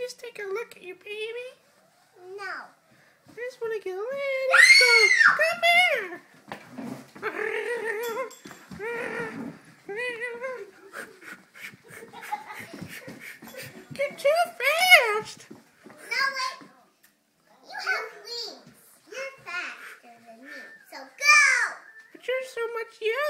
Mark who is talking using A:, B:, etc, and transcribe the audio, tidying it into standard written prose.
A: just take a look at your baby?
B: No.
A: I just want to get a little Come here! You're too fast!
B: No, wait. You have wings. You're faster than me. So go!
A: But you're so much younger.